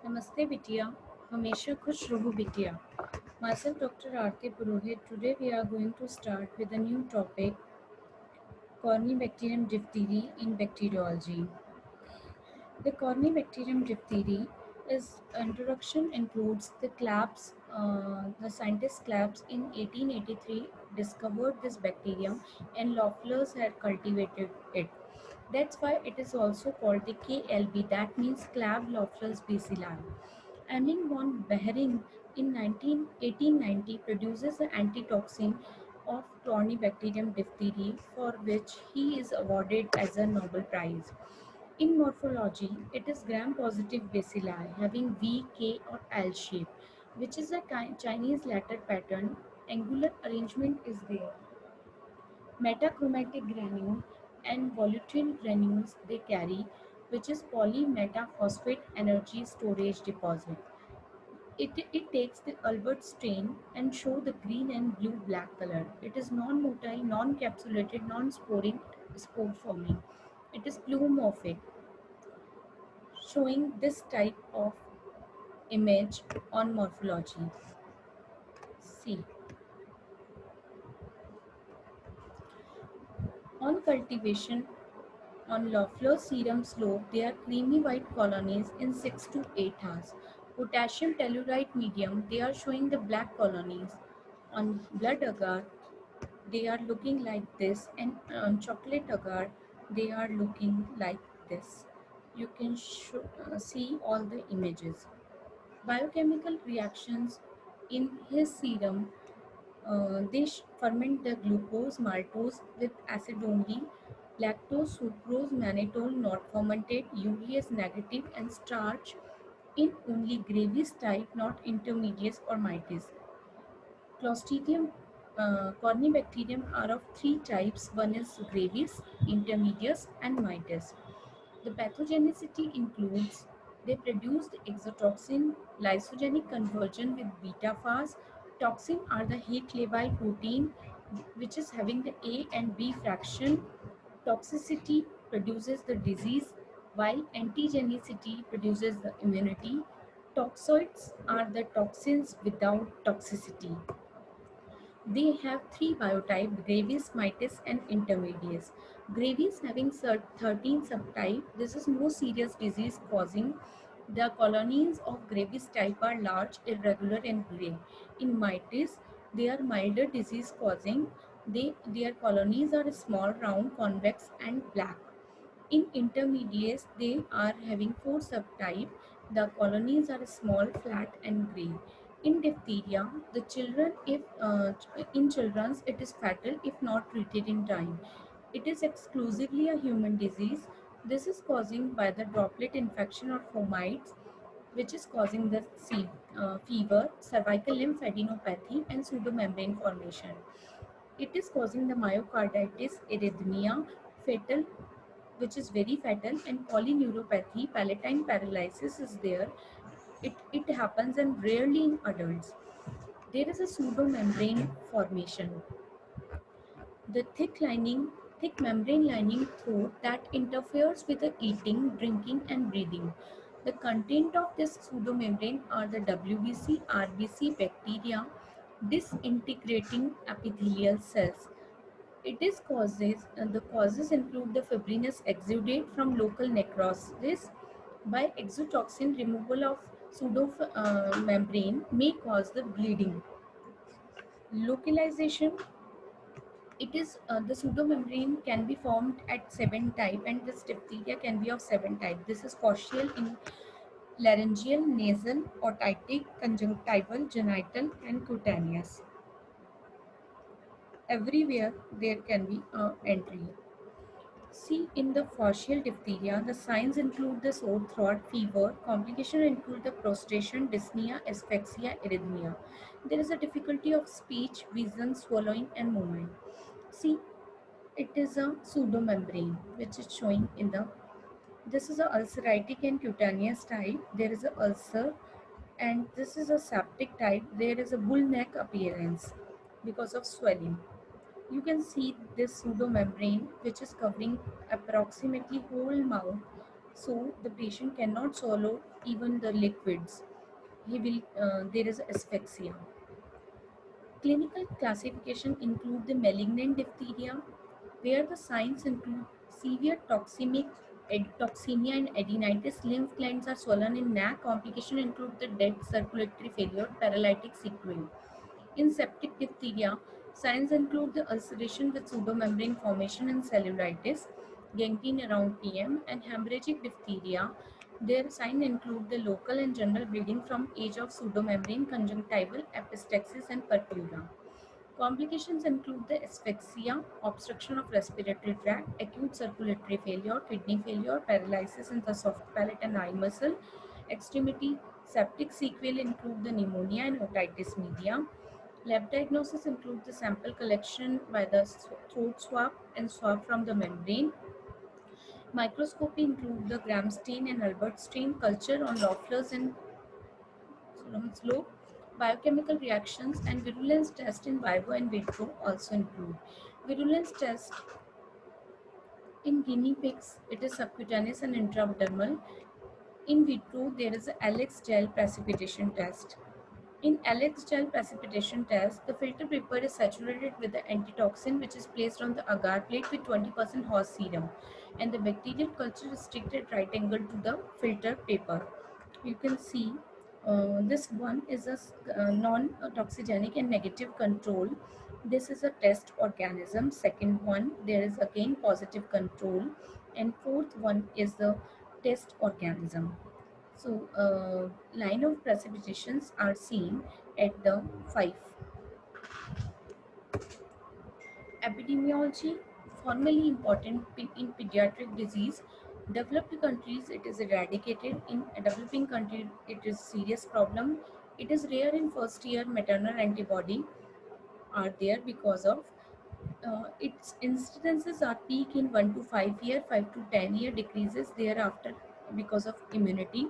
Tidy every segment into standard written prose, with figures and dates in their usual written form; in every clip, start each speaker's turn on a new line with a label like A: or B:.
A: नमस्ते बिटिया हमेशा खुश रहो बिटिया Myself Dr. Aarti Purohit. Today we are going to start with a new topic, Corynebacterium diphtheria in bacteriology. The Corynebacterium diphtheria is introduction includes the Claps. The scientist Claps in 1883 discovered this bacterium and Loefflers had cultivated it. That's why it is also called the KLB, that means Clab Loeffler's bacilli. Amin von Behring in 1890 produces the antitoxin of Corynebacterium diphtheria, for which he is awarded as a Nobel Prize. In morphology, it is gram-positive bacilli having V, K or L shape, which is a Chinese letter pattern. Angular arrangement is there. Metachromatic granule and volatile granules they carry, which is polymetaphosphate energy storage deposit. It takes the Albert strain and show the green and blue black color. It is non-motile, non-capsulated, non-sporing, spore forming. It is pleomorphic, showing this type of image on morphology. See, on cultivation, on Loeffler serum slope, they are creamy white colonies in 6 to 8 hours. Potassium tellurite medium, they are showing the black colonies. On blood agar, they are looking like this, and on chocolate agar, they are looking like this. You can see all the images. Biochemical reactions in his serum, they ferment the glucose maltose with acid only, lactose, sucrose, mannitol not fermented, urease negative, and starch in only Graves type, not intermediates or mites. Clostridium, Corynebacterium are of three types. One is Graves, intermediates, and mites. The pathogenicity includes they produce the exotoxin, lysogenic conversion with beta phase. Toxin are the heat labile protein which is having the A and B fraction. Toxicity produces the disease while antigenicity produces the immunity. Toxoids are the toxins without toxicity. They have three biotypes: Graves, mites, and intermediates. Graves having 13 subtype. This is more serious disease causing. The colonies of Graves type are large, irregular, and gray. In mites, they are milder disease causing. Their colonies are small, round, convex, and black. In intermediates, they are having four subtypes. The colonies are small, flat, and grey. In diphtheria, the children, if in children's, it is fatal if not treated in time. It is exclusively a human disease. This is causing by the droplet infection or fomites, which is causing the fever, cervical lymphadenopathy, and pseudomembrane formation. It is causing the myocarditis, arrhythmia, fatal, which is very fatal, and polyneuropathy, palatine paralysis is there. It happens and rarely in adults. There is a pseudomembrane formation. The thick membrane lining throat that interferes with the eating, drinking, and breathing. The content of this pseudomembrane are the WBC, RBC bacteria disintegrating epithelial cells. It is causes, the causes include the fibrinous exudate from local necrosis by exotoxin. Removal of pseudo membrane may cause the bleeding. Localization, it is the pseudomembrane can be formed at 7 type, and this diphtheria can be of 7 type. This is facial, in laryngeal, nasal, otitic, conjunctival, genital, and cutaneous. Everywhere there can be entry. See, in the facial diphtheria, the signs include the sore throat, fever. Complications include the prostration, dyspnea, asphyxia, arrhythmia. There is a difficulty of speech, vision, swallowing, and movement. See, it is a pseudomembrane which is showing in the. This is a ulceratic and cutaneous type. There is a ulcer, and this is a septic type. There is a bull neck appearance because of swelling. You can see this pseudomembrane which is covering approximately whole mouth. so the patient cannot swallow even the liquids. He will there is asphyxia. Clinical classification include the malignant diphtheria, where the signs include severe toxemia and adenitis. Lymph glands are swollen in neck. Complications include the death, circulatory failure, paralytic sequelae. In septic diphtheria, signs include the ulceration with pseudomembrane formation and cellulitis, gangrene around PM, and hemorrhagic diphtheria. Their signs include the local and general bleeding from age of pseudomembrane, conjunctival, epistaxis, and purpura. Complications include the asphyxia, obstruction of respiratory tract, acute circulatory failure, kidney failure, paralysis in the soft palate and eye muscle, extremity. Septic sequelae include the pneumonia and otitis media. Lab diagnosis include the sample collection by the throat swab and swab from the membrane. Microscopy include the gram stain and Albert stain culture on Loeffler's and slope. Biochemical reactions and virulence test in vivo and vitro also include. Virulence test in guinea pigs, it is subcutaneous and intradermal. In vitro, there is a Alex gel precipitation test. In Alex gel precipitation test, the filter paper is saturated with the antitoxin which is placed on the agar plate with 20% horse serum, and the bacterial culture is restricted right angle to the filter paper. You can see this one is a non-toxigenic and negative control. This is a test organism. Second one, there is again positive control, and fourth one is the test organism. So, line of precipitations are seen at the 5. Epidemiology, formally important in pediatric disease. Developed countries, it is eradicated. In a developing country, it is serious problem. It is rare in first year. Maternal antibody are there because of its incidences are peak in 1 to 5 year, 5 to 10 year, decreases thereafter because of immunity.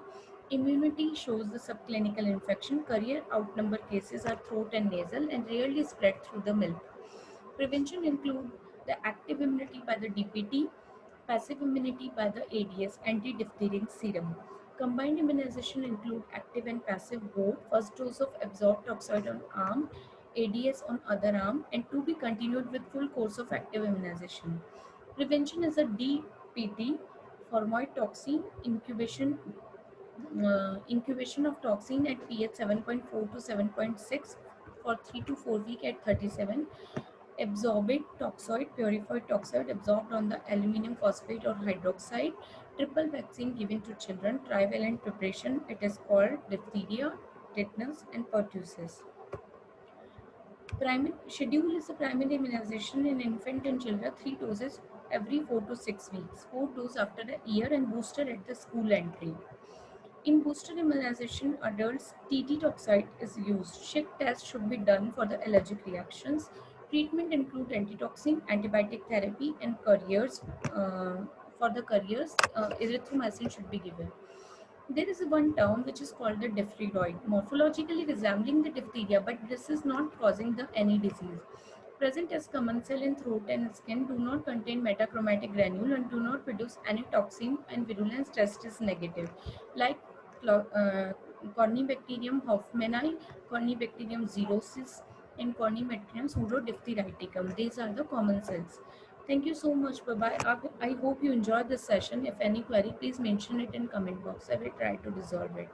A: Immunity shows the subclinical infection. Career outnumber cases are throat and nasal and rarely spread through the milk. Prevention include the active immunity by the DPT, passive immunity by the ADS, anti-diphtheria serum. Combined immunization include active and passive both. First dose of absorbed toxoid on arm, ADS on other arm, and to be continued with full course of active immunization. Prevention is a DPT, formoid toxin, incubation of toxin at pH 7.4 to 7.6 for 3 to 4 weeks at 37. Absorbate toxoid, purified toxoid absorbed on the aluminum phosphate or hydroxide. Triple vaccine given to children. Trivalent preparation. It is called diphtheria, tetanus, and pertussis. Primary schedule is a primary immunization in infant and children, 3 doses every 4 to 6 weeks, 4 doses after a year, and booster at the school entry. In booster immunization, adults TT toxoid is used. Schick test should be done for the allergic reactions. Treatment include antitoxin, antibiotic therapy, and carriers. For the carriers, erythromycin should be given. There is one term which is called the diphtheroid, morphologically resembling the diphtheria, but this is not causing the any disease. Present as common cell in throat and skin, do not contain metachromatic granule, and do not produce any toxin, and virulence test is negative. Like uh, Cornybacterium hoffmanni, Cornybacterium xerosis, and Cornybacterium pseudodiphtheriticum. These are the common cells. Thank you so much. Bye bye. I hope you enjoyed this session. If any query, please mention it in comment box. I will try to resolve it.